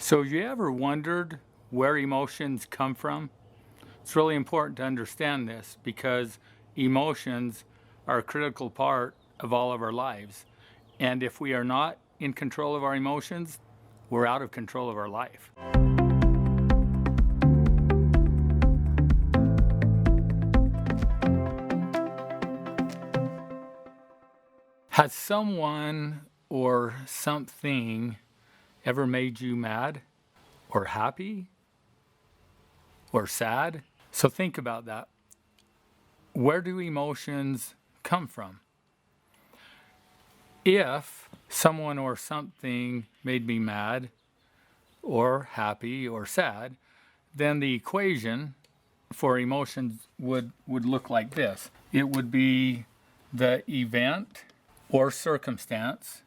So, you ever wondered where emotions come from? It's really important to understand this because emotions are a critical part of all of our lives. And if we are not in control of our emotions, we're out of control of our life. Has someone or something ever made you mad or happy or sad? So think about that. Where do emotions come from? If someone or something made me mad or happy or sad, then the equation for emotions would look like this. It would be the event or circumstance,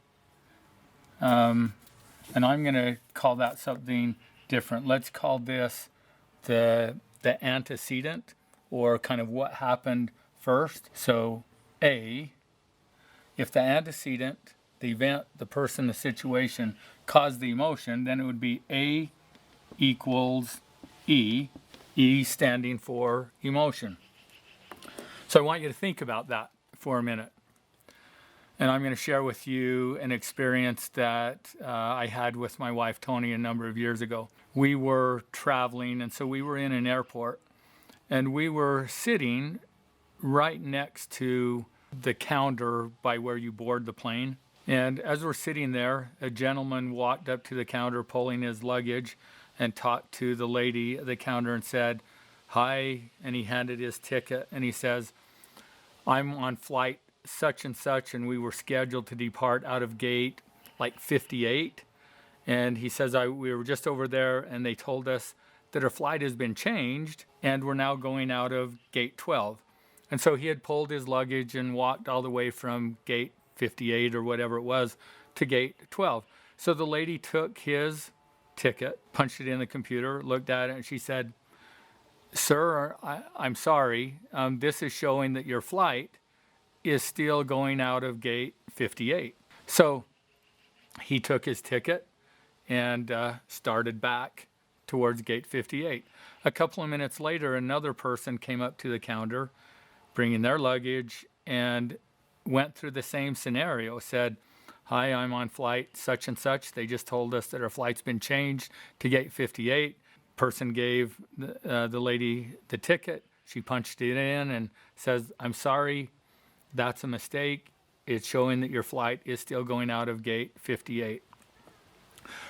and I'm going to call that something different. Let's call this the antecedent, or kind of what happened first. So A, if the antecedent, the event, the person, the situation caused the emotion, then it would be A equals E, E standing for emotion. So I want you to think about that for a minute. And I'm going to share with you an experience that I had with my wife, Tony, a number of years ago. We were traveling, and so we were in an airport, and we were sitting right next to the counter by where you board the plane. And as we're sitting there, a gentleman walked up to the counter pulling his luggage and talked to the lady at the counter and said, "Hi," and he handed his ticket and he says, "I'm on flight such and such, and we were scheduled to depart out of gate like 58. And he says, we were just over there and they told us that our flight has been changed and we're now going out of gate 12. And so he had pulled his luggage and walked all the way from gate 58 or whatever it was to gate 12. So the lady took his ticket, punched it in the computer, looked at it, and she said, "Sir, I'm sorry. This is showing that your flight is still going out of gate 58. So he took his ticket and started back towards gate 58. A couple of minutes later, another person came up to the counter, bringing their luggage, and went through the same scenario, said, "Hi, I'm on flight such and such. They just told us that our flight's been changed to gate 58. Person gave the lady the ticket. She punched it in and says, "I'm sorry, that's a mistake. It's showing that your flight is still going out of gate 58.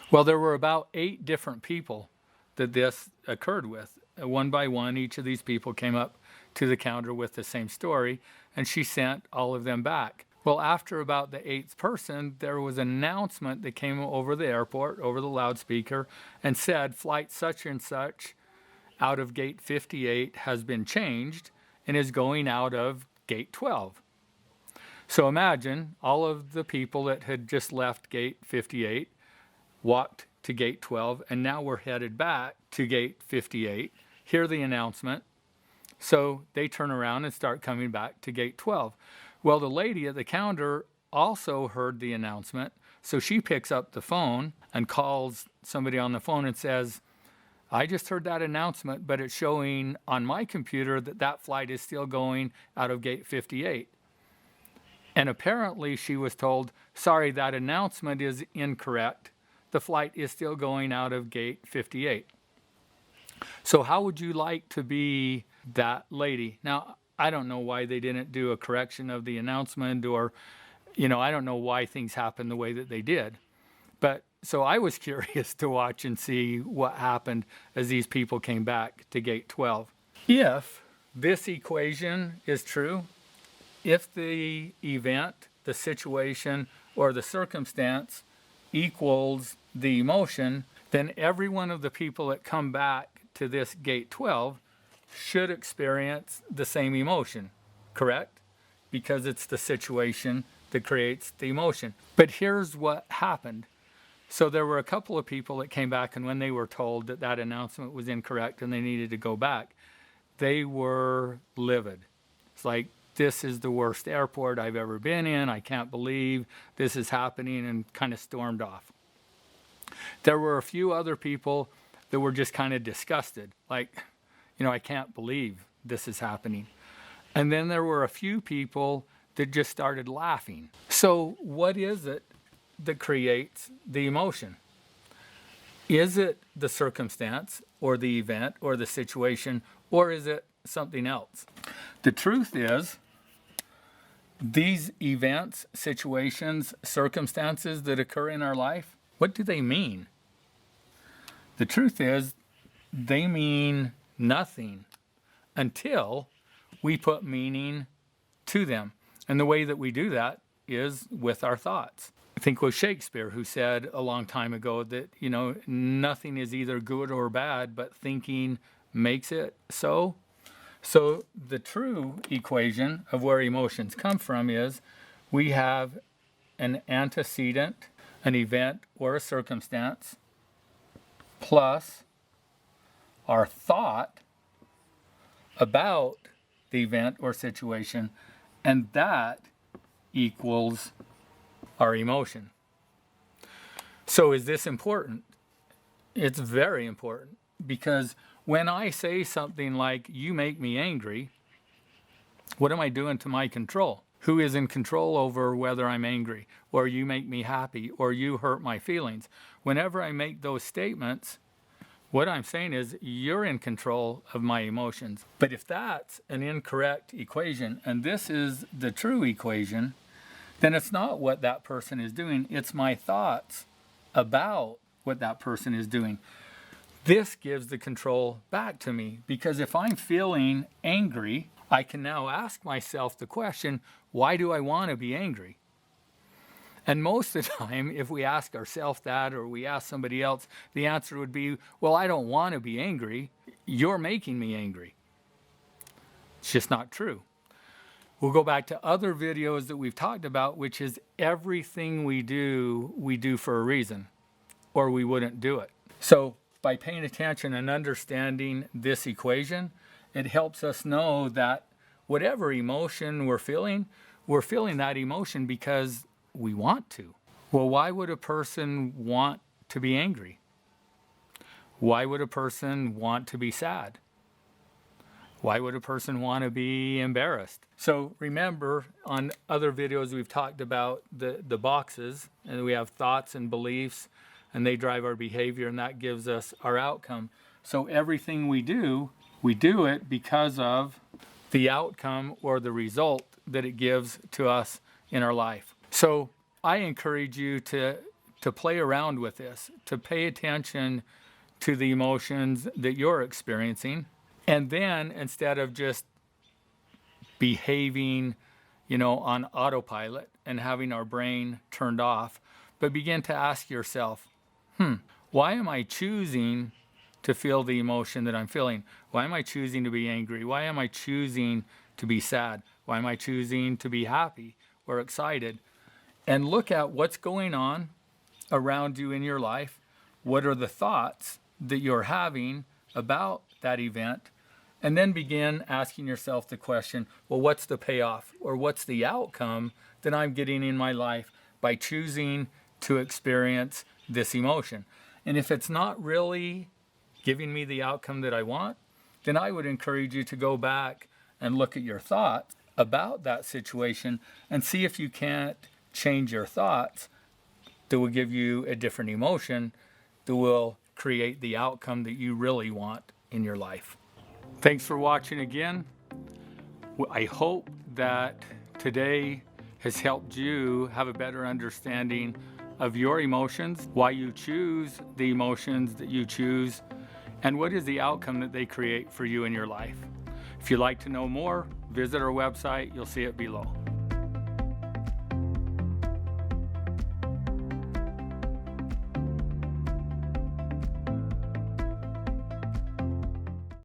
Well, there were about 8 different people that this occurred with. One by one, each of these people came up to the counter with the same story, and she sent all of them back. Well, after about the 8th person, there was an announcement that came over the airport, over the loudspeaker, and said, "Flight such and such out of gate 58 has been changed and is going out of gate 12. So imagine all of the people that had just left gate 58, walked to gate 12, and now we're headed back to gate 58, hear the announcement. So they turn around and start coming back to gate 12. Well, the lady at the counter also heard the announcement, so she picks up the phone and calls somebody on the phone and says, "I just heard that announcement, but it's showing on my computer that that flight is still going out of gate 58. And apparently she was told, "Sorry, that announcement is incorrect. The flight is still going out of gate 58. So how would you like to be that lady? Now, I don't know why they didn't do a correction of the announcement, or, I don't know why things happened the way that they did. But so I was curious to watch and see what happened as these people came back to gate 12. If this equation is true, if the event, the situation, or the circumstance equals the emotion, then every one of the people that come back to this gate 12 should experience the same emotion, correct? Because it's the situation that creates the emotion. But here's what happened. So there were a couple of people that came back, and when they were told that that announcement was incorrect and they needed to go back, they were livid. It's like, "This is the worst airport I've ever been in. I can't believe this is happening," and kind of stormed off. There were a few other people that were just kind of disgusted, like, I can't believe this is happening. And then there were a few people that just started laughing. So what is it that creates the emotion? Is it the circumstance or the event or the situation, or is it something else? The truth is, these events, situations, circumstances that occur in our life, what do they mean? The truth is, they mean nothing until we put meaning to them. And the way that we do that is with our thoughts. I think it was Shakespeare who said a long time ago that, nothing is either good or bad, but thinking makes it so. So the true equation of where emotions come from is we have an antecedent, an event or a circumstance, plus our thought about the event or situation, and that equals our emotion. So is this important? It's very important, because when I say something like, you make me angry, what am I doing to my control? Who is in control over whether I'm angry, or you make me happy, or you hurt my feelings? Whenever I make those statements, what I'm saying is you're in control of my emotions. But if that's an incorrect equation, and this is the true equation, then it's not what that person is doing. It's my thoughts about what that person is doing. This gives the control back to me, because if I'm feeling angry, I can now ask myself the question, why do I want to be angry? And most of the time, if we ask ourselves that, or we ask somebody else, the answer would be, well, I don't want to be angry. You're making me angry. It's just not true. We'll go back to other videos that we've talked about, which is everything we do for a reason, or we wouldn't do it. So by paying attention and understanding this equation, it helps us know that whatever emotion we're feeling that emotion because we want to. Well, why would a person want to be angry? Why would a person want to be sad? Why would a person want to be embarrassed? So remember, on other videos we've talked about the boxes, and we have thoughts and beliefs, and they drive our behavior, and that gives us our outcome. So everything we do it because of the outcome or the result that it gives to us in our life. So I encourage you to play around with this, to pay attention to the emotions that you're experiencing, and then instead of just behaving, on autopilot and having our brain turned off, but begin to ask yourself, why am I choosing to feel the emotion that I'm feeling? Why am I choosing to be angry? Why am I choosing to be sad? Why am I choosing to be happy or excited? And look at what's going on around you in your life. What are the thoughts that you're having about that event? And then begin asking yourself the question, well, what's the payoff, or what's the outcome that I'm getting in my life by choosing to experience this emotion? And if it's not really giving me the outcome that I want, then I would encourage you to go back and look at your thoughts about that situation and see if you can't change your thoughts that will give you a different emotion that will create the outcome that you really want in your life. Thanks for watching again. I hope that today has helped you have a better understanding of your emotions, why you choose the emotions that you choose, and what is the outcome that they create for you in your life. If you'd like to know more, visit our website. You'll see it below.